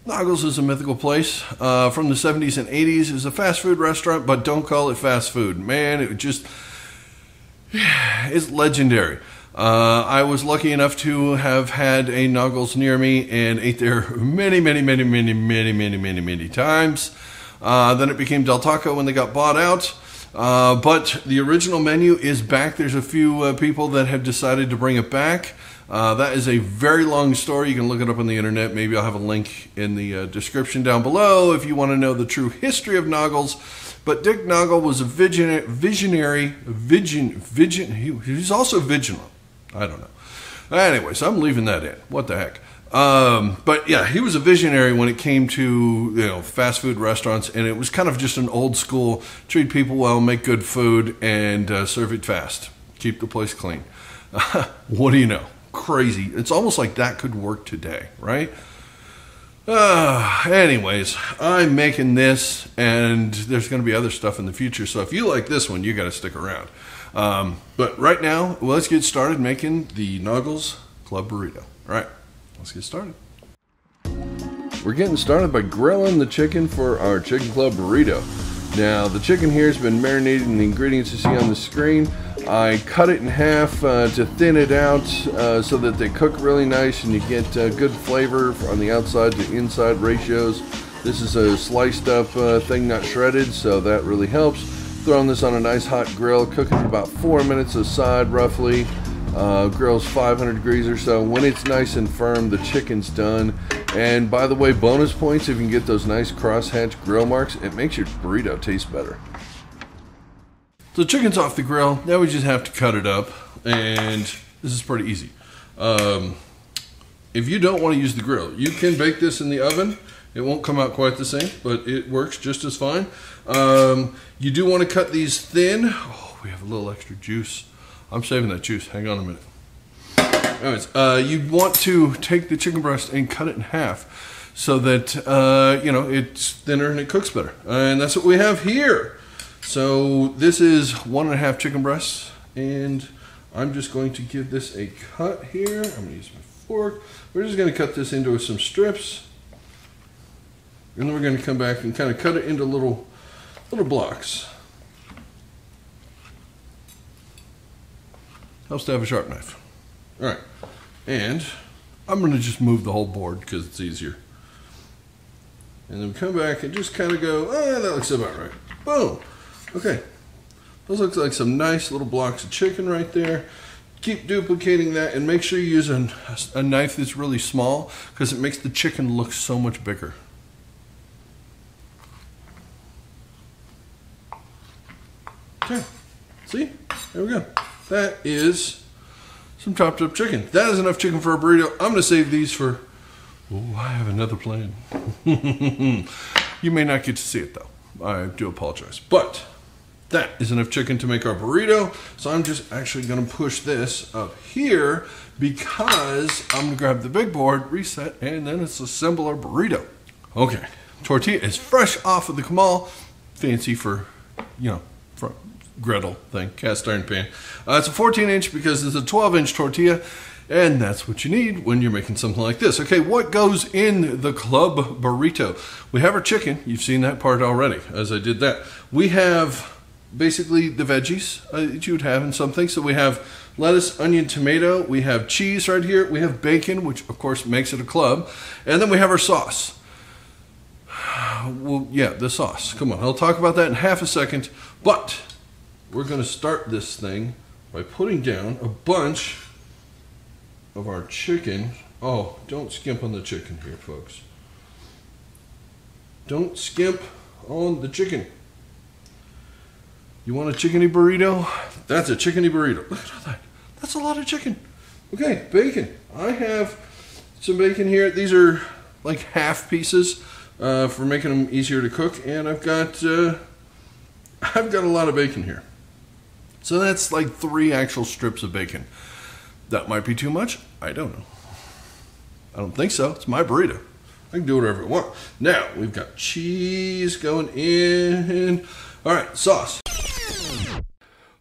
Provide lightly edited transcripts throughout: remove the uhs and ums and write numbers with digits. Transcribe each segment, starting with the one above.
Naugles is a mythical place from the 70s and 80s. It's a fast food restaurant, but don't call it fast food. Man, it just, it's legendary. I was lucky enough to have had a Naugles near me and ate there many times. Then it became Del Taco when they got bought out. But the original menu is back. There's a few people that have decided to bring it back. That is a very long story. You can look it up on the internet. Maybe I'll have a link in the description down below if you want to know the true history of Naugles. But Dick Naugle was a he's also vigilant. I don't know. Anyways, I'm leaving that in. What the heck? But yeah, he was a visionary when it came to fast food restaurants, and it was kind of just an old school treat people well, make good food, and serve it fast, keep the place clean. What do you know? Crazy. It's almost like that could work today, right? Anyways, I'm making this, and there's going to be other stuff in the future. So if you like this one, you got to stick around. But right now, let's get started making the Naugles Club Burrito. All right, let's get started. We're getting started by grilling the chicken for our Chicken Club Burrito. Now, the chicken here has been marinated in the ingredients you see on the screen. I cut it in half to thin it out so that they cook really nice and you get good flavor on the outside to inside ratios. This is a sliced up thing, not shredded, so that really helps. Throwing this on a nice hot grill, cooking for about 4 minutes aside roughly. Grill's 500 degrees or so. When it's nice and firm, the chicken's done. And by the way, bonus points if you can get those nice crosshatch grill marks. It makes your burrito taste better. So the chicken's off the grill. Now we just have to cut it up, and this is pretty easy. If you don't want to use the grill, you can bake this in the oven. It won't come out quite the same, but it works just as fine. You do want to cut these thin. Oh, we have a little extra juice. I'm saving that juice. Hang on a minute. Anyways, you want to take the chicken breast and cut it in half so that it's thinner and it cooks better. And that's what we have here. So this is 1.5 chicken breasts, and I'm just going to give this a cut here. I'm going to use my fork. We're just going to cut this into some strips, and then we're going to come back and kind of cut it into little blocks. Helps to have a sharp knife. All right, and I'm going to just move the whole board because it's easier. And then we come back and just kind of go, that looks about right. Boom. Okay, those look like some nice little blocks of chicken right there. Keep duplicating that and make sure you use a knife that's really small because it makes the chicken look so much bigger. Okay, see? There we go. That is some chopped up chicken. That is enough chicken for a burrito. I'm going to save these for, I have another plan. You may not get to see it though. I do apologize. But that is enough chicken to make our burrito. So I'm just actually going to push this up here because I'm going to grab the big board, reset, and then it's assemble our burrito. Okay, tortilla is fresh off of the comal. Fancy for, for griddle thing, cast iron pan. It's a 14-inch because it's a 12-inch tortilla, and that's what you need when you're making something like this. Okay, what goes in the Club Burrito? We have our chicken. You've seen that part already as I did that. We have basically the veggies that you would have in something. So we have lettuce, onion, tomato. We have cheese right here. We have bacon, which of course makes it a club. And then we have our sauce. Well, yeah, the sauce. Come on, I'll talk about that in half a second. But we're going to start this thing by putting down a bunch of our chicken. Oh, don't skimp on the chicken here, folks. Don't skimp on the chicken. You want a chickeny burrito? That's a chickeny burrito. Look at all that. That's a lot of chicken. Okay, bacon. I have some bacon here. These are like half pieces for making them easier to cook, and I've got a lot of bacon here. So that's like 3 actual strips of bacon. That might be too much. I don't know. I don't think so. It's my burrito. I can do whatever I want. Now, we've got cheese going in. All right, sauce.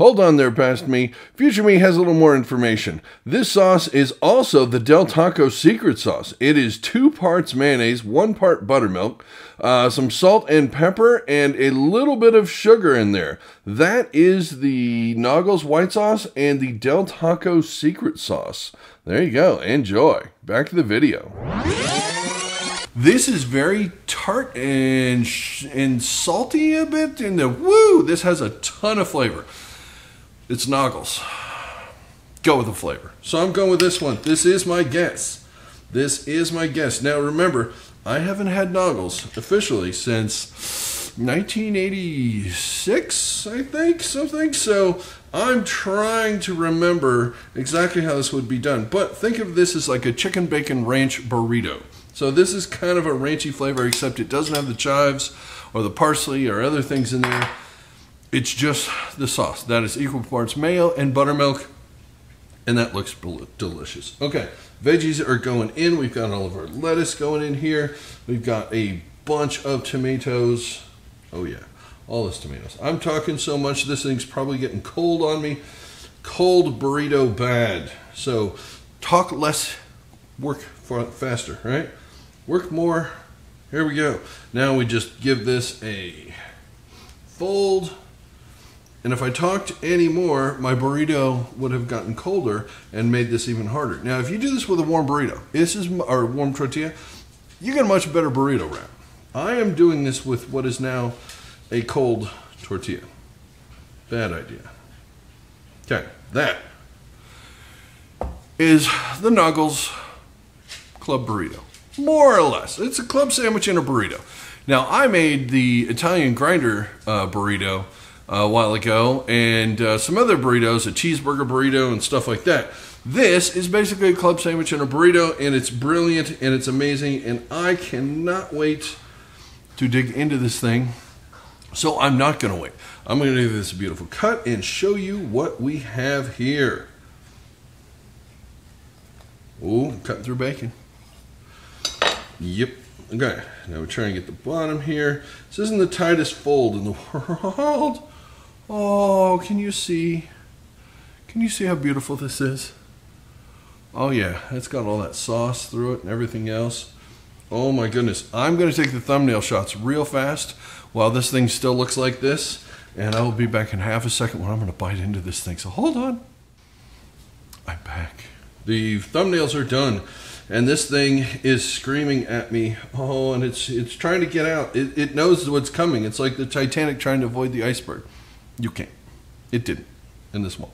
Hold on there, past me. Future me has a little more information. This sauce is also the Del Taco secret sauce. It is 2 parts mayonnaise, 1 part buttermilk, some salt and pepper, and a little bit of sugar in there. That is the Naugles White Sauce and the Del Taco secret sauce. There you go. Enjoy. Back to the video. This is very tart and salty a bit. This has a ton of flavor. It's Naugles. Go with the flavor. So I'm going with this one. This is my guess. This is my guess. Now remember, I haven't had Naugles officially since 1986, I think, something. So I'm trying to remember exactly how this would be done. But think of this as like a chicken bacon ranch burrito. So this is kind of a ranchy flavor, except it doesn't have the chives or the parsley or other things in there. It's just the sauce. That is equal parts mayo and buttermilk, and that looks delicious. Okay, veggies are going in. We've got all of our lettuce going in here. We've got a bunch of tomatoes. Oh yeah, all this tomatoes. I'm talking so much, this thing's probably getting cold on me. Cold burrito bad. So talk less, work faster, right? Work more. Here we go. Now we just give this a fold. And if I talked any more, my burrito would have gotten colder and made this even harder. Now, if you do this with a warm burrito, or warm tortilla, you get a much better burrito wrap. I am doing this with what is now a cold tortilla. Bad idea. Okay, that is the Naugles Club Burrito. More or less. It's a club sandwich and a burrito. Now, I made the Italian grinder burrito a while ago, and some other burritos, a cheeseburger burrito and stuff like that. This is basically a club sandwich and a burrito, and it's brilliant and it's amazing, and I cannot wait to dig into this thing. So I'm not going to wait. I'm going to do this beautiful cut and show you what we have here. Oh, cutting through bacon. Yep. Okay, now we're trying to get the bottom here. This isn't the tightest fold in the world. Oh, can you see? Can you see how beautiful this is? Oh yeah, it's got all that sauce through it and everything else. Oh my goodness. I'm going to take the thumbnail shots real fast while this thing still looks like this. And I will be back in half a second when I'm going to bite into this thing. So hold on. I'm back. The thumbnails are done. And this thing is screaming at me. Oh, and it's trying to get out. It knows what's coming. It's like the Titanic trying to avoid the iceberg. You can't. It didn't. And this won't.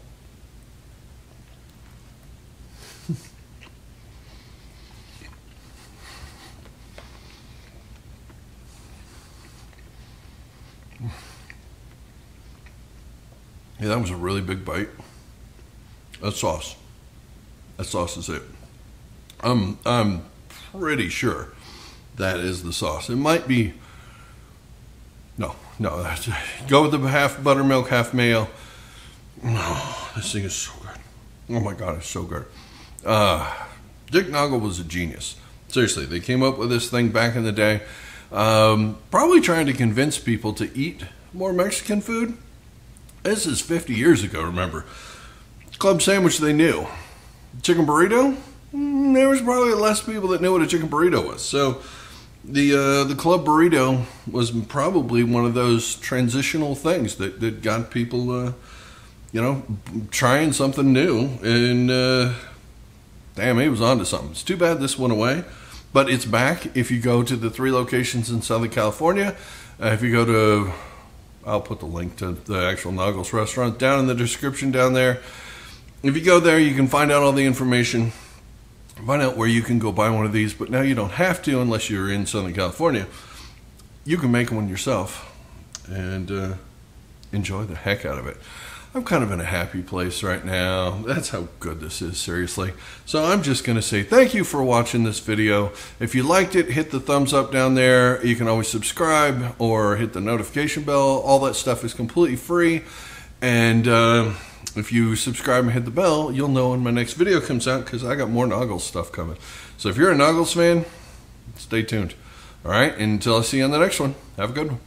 Yeah, that was a really big bite. That sauce. That sauce is it. I'm pretty sure that is the sauce. It might be. No. Go with the half buttermilk, half mayo. Oh, this thing is so good. Oh my God, it's so good. Dick Naugle was a genius. Seriously, they came up with this thing back in the day. Probably trying to convince people to eat more Mexican food. This is 50 years ago, remember. Club sandwich they knew. Chicken burrito? There was probably less people that knew what a chicken burrito was. So the Club Burrito was probably one of those transitional things that got people, trying something new. And damn, he was onto something. It's too bad this went away, but it's back. If you go to the 3 locations in Southern California, if you go to, I'll put the link to the actual Naugles restaurant down in the description down there. If you go there, you can find out all the information. Find out where you can go buy one of these, but now you don't have to unless you're in Southern California. You can make one yourself and enjoy the heck out of it. I'm kind of in a happy place right now. That's how good this is, seriously. So I'm just going to say thank you for watching this video. If you liked it, hit the thumbs up down there. You can always subscribe or hit the notification bell. All that stuff is completely free. And if you subscribe and hit the bell, you'll know when my next video comes out because I got more Naugles stuff coming. So if you're a Naugles fan, stay tuned. All right, and until I see you on the next one, have a good one.